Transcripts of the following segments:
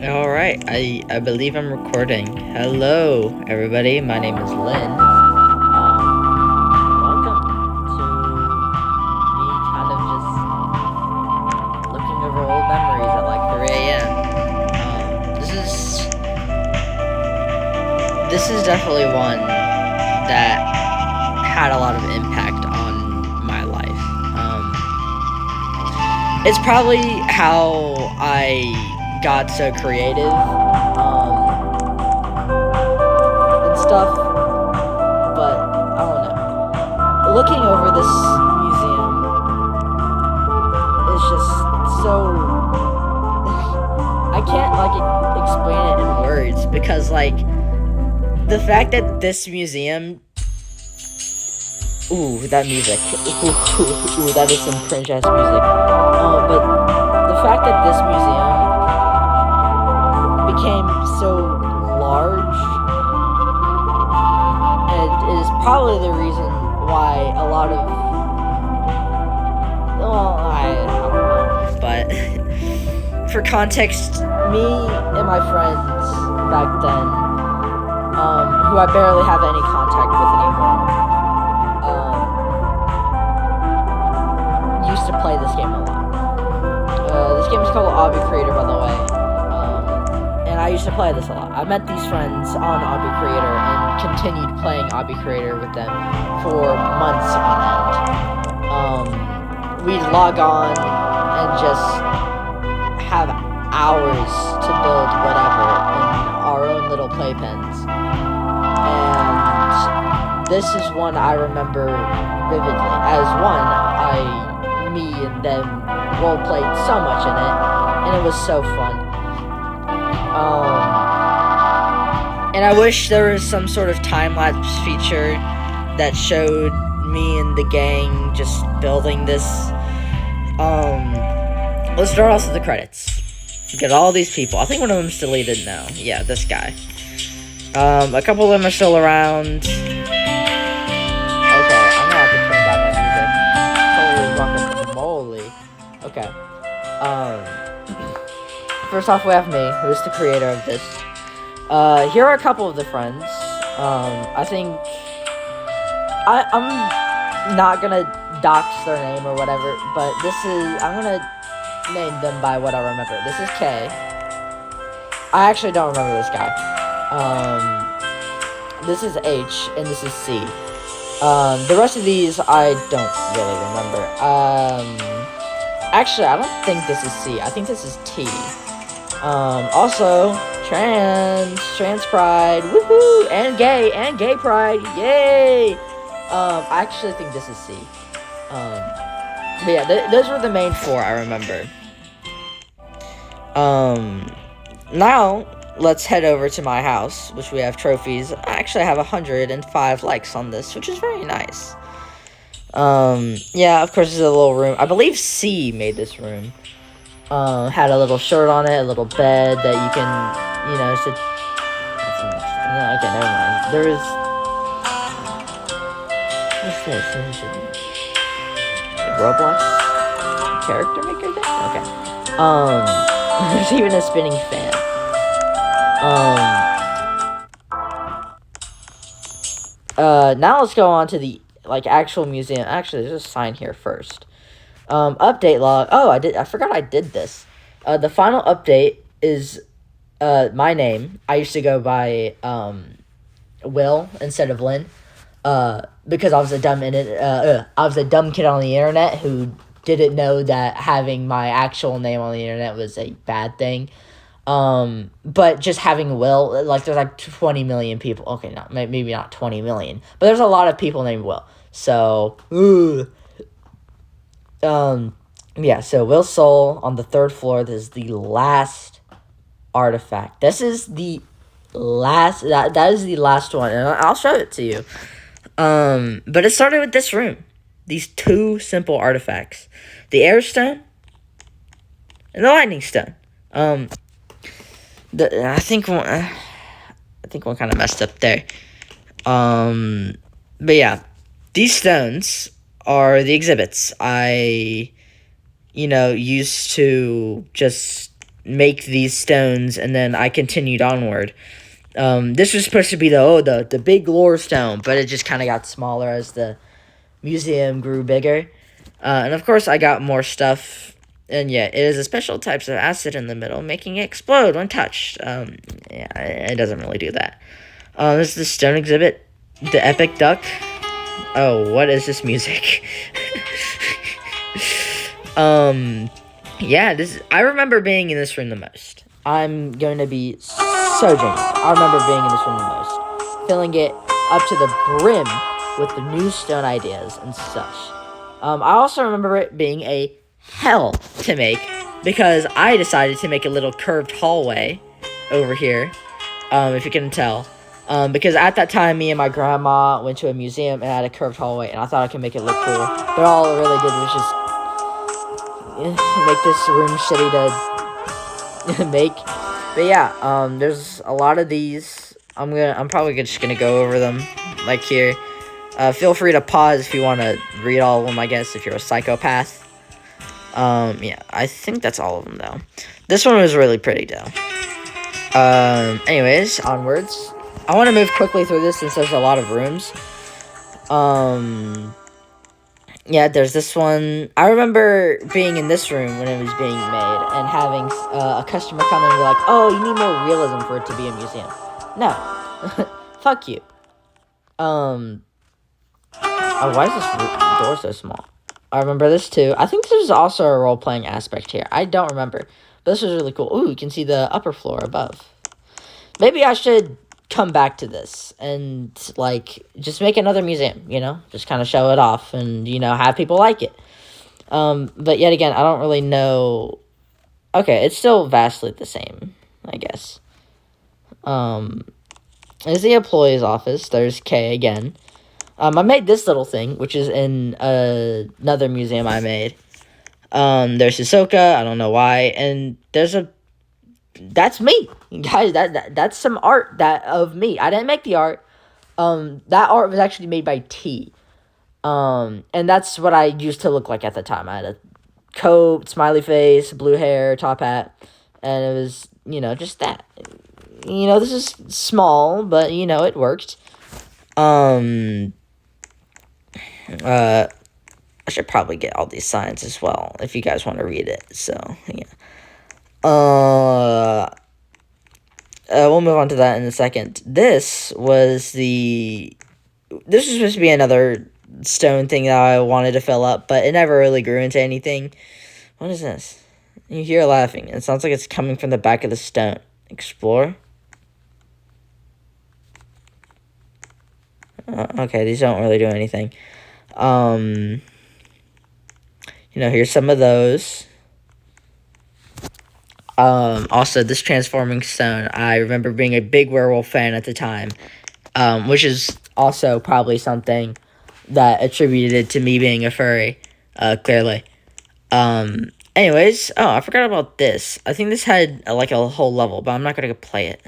All right, I believe I'm recording. Hello, everybody. My name is Lynn. Welcome to me kind of just looking over old memories at like 3 a.m. This is definitely one that had a lot of impact on my life. It's probably how I got so creative. And stuff, but I don't know. Looking over this museum is just so I can't explain it in words because the fact that this museum that music. That is some cringe ass music. But the fact that this museum became so large, and it is probably the reason why a lot of, well, I don't know, but for context, me and my friends back then, who I barely have any contact with anymore, used to play this game a lot. This game is called Obby Creator, by the way. And I used to play this a lot. I met these friends on Obby Creator and continued playing Obby Creator with them for months on end. We'd log on and just have hours to build whatever in our own little playpens. And this is one I remember vividly. As one, me and them role played so much in it, and it was so fun. And I wish there was some sort of time-lapse feature that showed me and the gang just building this. Let's start off with the credits. You get all these people. I think one of them's deleted now. Yeah, this guy. A couple of them are still around. Okay. First off, we have me, who's the creator of this. Here are a couple of the friends. I think I'm not gonna dox their name or whatever, but I'm gonna name them by what I remember. This is K. I actually don't remember this guy. This is H, and this is C. The rest of these I don't really remember. Actually, I don't think this is C. I think this is T. Also, trans pride, woohoo, and gay pride, yay! I actually think this is C. But yeah, those were the main four I remember. Now, let's head over to my house, which we have trophies. I actually have 105 likes on this, which is very nice. Yeah, of course, there's a little room. I believe C made this room. Had a little shirt on it, a little bed that you can, sit. Okay, never mind. There is. What's this? Roblox character maker thing? Okay. There's even a spinning fan. Now let's go on to the actual museum. Actually, there's a sign here first. Update log. Oh, I forgot I did this. The final update is my name. I used to go by Will instead of Lynn. Because I was a dumb kid on the internet who didn't know that having my actual name on the internet was a bad thing. But just having Will, there's 20 million people. Okay, maybe not 20 million, but there's a lot of people named Will. So, yeah, so Will's soul on the 3rd floor. This is the last artifact. This is the last, that is the last one, and I'll show it to you. But it started with this room. These two simple artifacts. The air stone and the lightning stone. I think one kind of messed up there. But yeah, these stones are the exhibits I used to just make these stones, and then I continued onward. This was supposed to be the big lore stone, but it just kind of got smaller as the museum grew bigger. And of course, I got more stuff. And yeah, it is a special types of acid in the middle, making it explode when touched. Yeah, it doesn't really do that. This is the stone exhibit, the epic duck. Oh, what is this music? Yeah, I remember being in this room the most. I'm going to be so genuine. I remember being in this room the most, filling it up to the brim with the new stone ideas and such. I also remember it being a hell to make because I decided to make a little curved hallway over here, if you can tell. Because at that time, me and my grandma went to a museum and had a curved hallway, and I thought I could make it look cool. But all it really did was just make this room shitty to make. But yeah, there's a lot of these. I'm probably just gonna go over them like here. Feel free to pause if you want to read all of them, I guess, if you're a psychopath. Yeah, I think that's all of them, though. This one was really pretty, though. Anyways, onwards. I want to move quickly through this since there's a lot of rooms. Yeah, there's this one. I remember being in this room when it was being made and having a customer come in and be like, oh, you need more realism for it to be a museum. No. Fuck you. Oh, why is this door so small? I remember this too. I think there's also a role-playing aspect here. I don't remember. But this was really cool. Ooh, you can see the upper floor above. Maybe I should come back to this and, like, just make another museum, you know? Just kind of show it off and, you know, have people like it. But yet again, I don't really know. Okay, it's still vastly the same, I guess. There's the employee's office. There's Kay again. I made this little thing, which is in another museum I made. There's Hisoka, I don't know why, and that's me, guys. That's some art of me. I didn't make the art. That art was actually made by T. And that's what I used to look like at the time. I had a coat, smiley face, blue hair, top hat, and it was, you know, just that. You know, this is small, but, you know, it worked. I should probably get all these signs as well, if you guys want to read it, so, yeah. We'll move on to that in a second. This was supposed to be another stone thing that I wanted to fill up, but it never really grew into anything. What is this? You hear laughing. It sounds like it's coming from the back of the stone. Explore? Okay, these don't really do anything. You know, here's some of those. Also, this transforming stone, I remember being a big werewolf fan at the time, which is also probably something that attributed to me being a furry, clearly. Anyways, oh, I forgot about this. I think this had, like, a whole level, but I'm not gonna play it.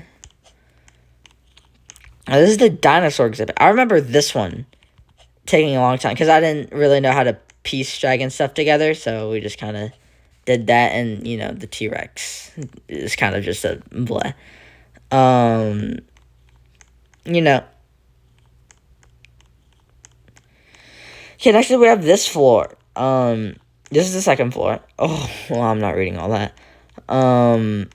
This is the dinosaur exhibit. I remember this one taking a long time, because I didn't really know how to piece dragon stuff together, so we just kind of did that, and, you know, the T-Rex is kind of just a bleh. You know. Okay, next we have this floor. This is the second floor. Oh, well, I'm not reading all that. Some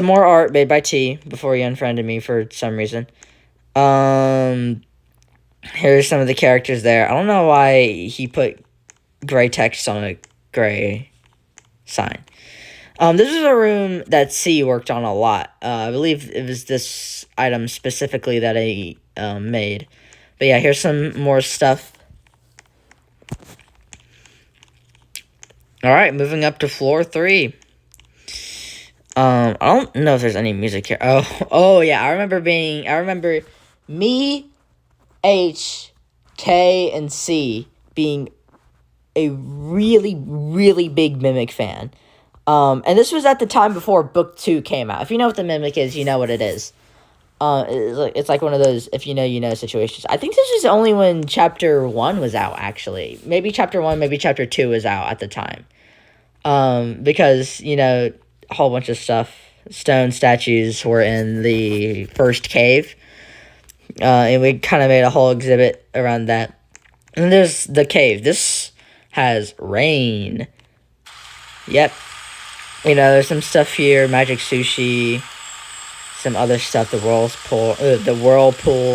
more art made by T before he unfriended me for some reason. Here's some of the characters there. I don't know why he put gray text on a gray sign. This is a room that C worked on a lot. I believe it was this item specifically that I made. But yeah, here's some more stuff. Alright, moving up to floor 3. I don't know if there's any music here. Oh yeah, I remember me, H, K, and C being a really, really big Mimic fan. And this was at the time before Book 2 came out. If you know what the Mimic is, you know what it is. It's like one of those if you know situations. I think this was only when Chapter 1 was out, actually. Maybe Chapter 1, maybe Chapter 2 was out at the time. Because, you know, a whole bunch of stuff. Stone statues were in the first cave. And we kind of made a whole exhibit around that. And there's the cave. This has rain. Yep. There's some stuff here. Magic sushi. Some other stuff. The whirlpool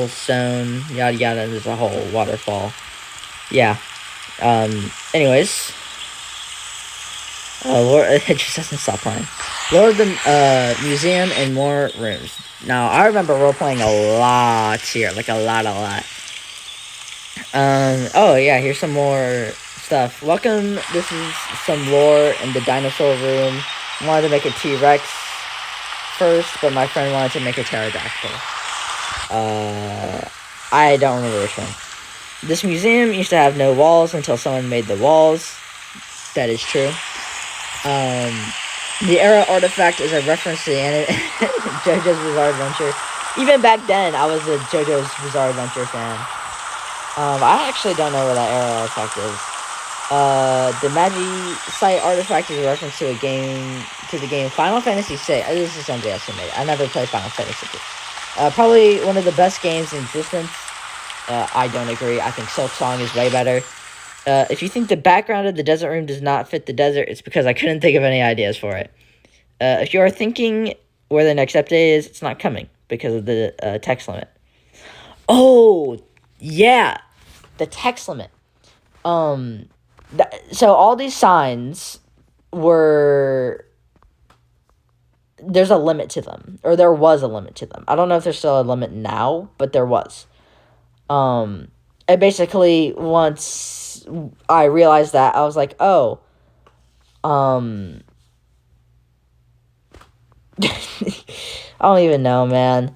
stone. Yada yada. There's a whole waterfall. Yeah. Anyways. Lord, it just doesn't stop playing. Lord of the Museum and more rooms. Now, I remember role-playing a lot here. Like, a lot. Oh, yeah, here's some more stuff. Welcome, this is some lore in the dinosaur room. I wanted to make a T-Rex first, but my friend wanted to make a pterodactyl. I don't remember which one. This museum used to have no walls until someone made the walls. That is true. The Era artifact is a reference to the anime JoJo's Bizarre Adventure. Even back then, I was a JoJo's Bizarre Adventure fan. I actually don't know where that Era artifact is. The Magi-Site artifact is a reference to the game Final Fantasy VI. This is somebody else who made it. I never played Final Fantasy VI. Probably one of the best games in existence. I don't agree. I think Silk Song is way better. If you think the background of the desert room does not fit the desert, it's because I couldn't think of any ideas for it. If you are thinking where the next update is, it's not coming because of the text limit. Oh, yeah, the text limit. So all these signs were... There's a limit to them, or there was a limit to them. I don't know if there's still a limit now, but there was. And basically, once I realized that, I was like, oh, I don't even know, man.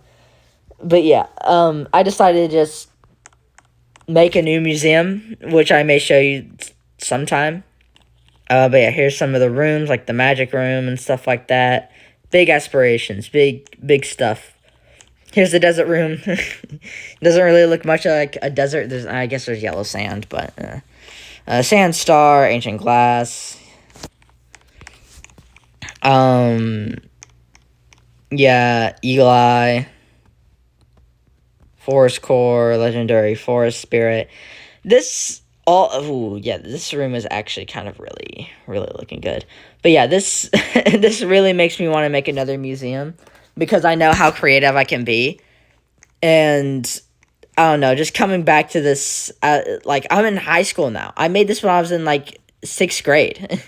But yeah, I decided to just make a new museum, which I may show you sometime. But yeah, here's some of the rooms, like the magic room and stuff like that. Big aspirations, big stuff. Here's the desert room. Doesn't really look much like a desert. I guess there's yellow sand, but sand star, ancient glass. Yeah, eagle eye, forest core, legendary forest spirit. This room is actually kind of really looking good. But yeah, this this really makes me want to make another museum. Because I know how creative I can be. And, I don't know, just coming back to this, I'm in high school now. I made this when I was in, 6th grade.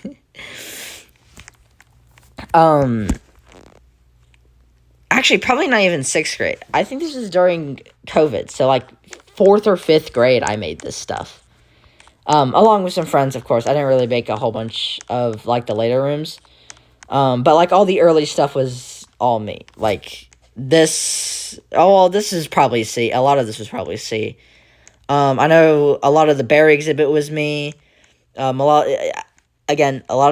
Actually, probably not even 6th grade. I think this was during COVID. So, 4th or 5th grade, I made this stuff. Along with some friends, of course. I didn't really make a whole bunch of, the later rooms. But, all the early stuff was... all me. This is probably C. A lot of this was probably C. I know a lot of the berry exhibit was me. A lot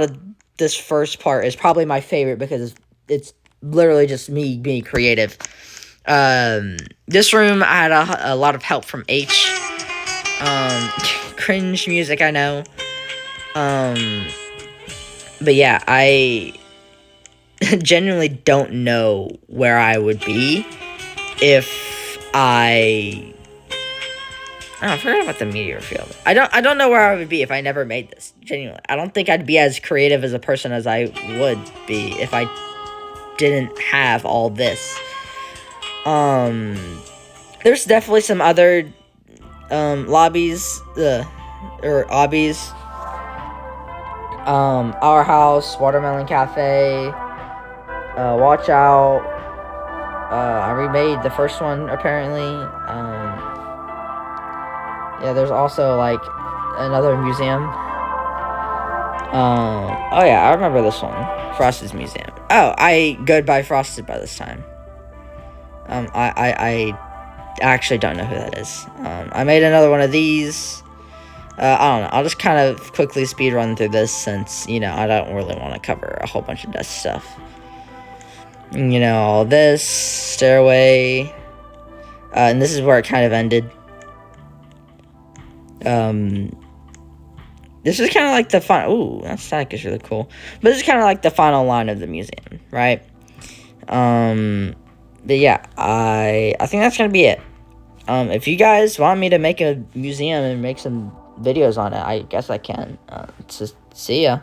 of this first part is probably my favorite because it's literally just me being creative. This room, I had a lot of help from H. Cringe music, I know. But yeah, I genuinely don't know where I would be if I forgot about the meteor field. I don't know where I would be if I never made this. Genuinely, I don't think I'd be as creative as a person as I would be if I didn't have all this. There's definitely some other lobbies or obbies. Our House, Watermelon Cafe. Watch Out. I remade the first one, apparently. Yeah, there's also, another museum. Oh yeah, I remember this one. Frosted's Museum. Oh, I goodbye Frosted by this time. I actually don't know who that is. I made another one of these. I don't know. I'll just kind of quickly speed run through this since, I don't really want to cover a whole bunch of death stuff. All this, stairway, and this is where it kind of ended. this is kind of like the final. Ooh, that static is really cool. But this is kind of like the final line of the museum, right? But yeah, I think that's gonna be it. If you guys want me to make a museum and make some videos on it, I guess I can. Just see ya.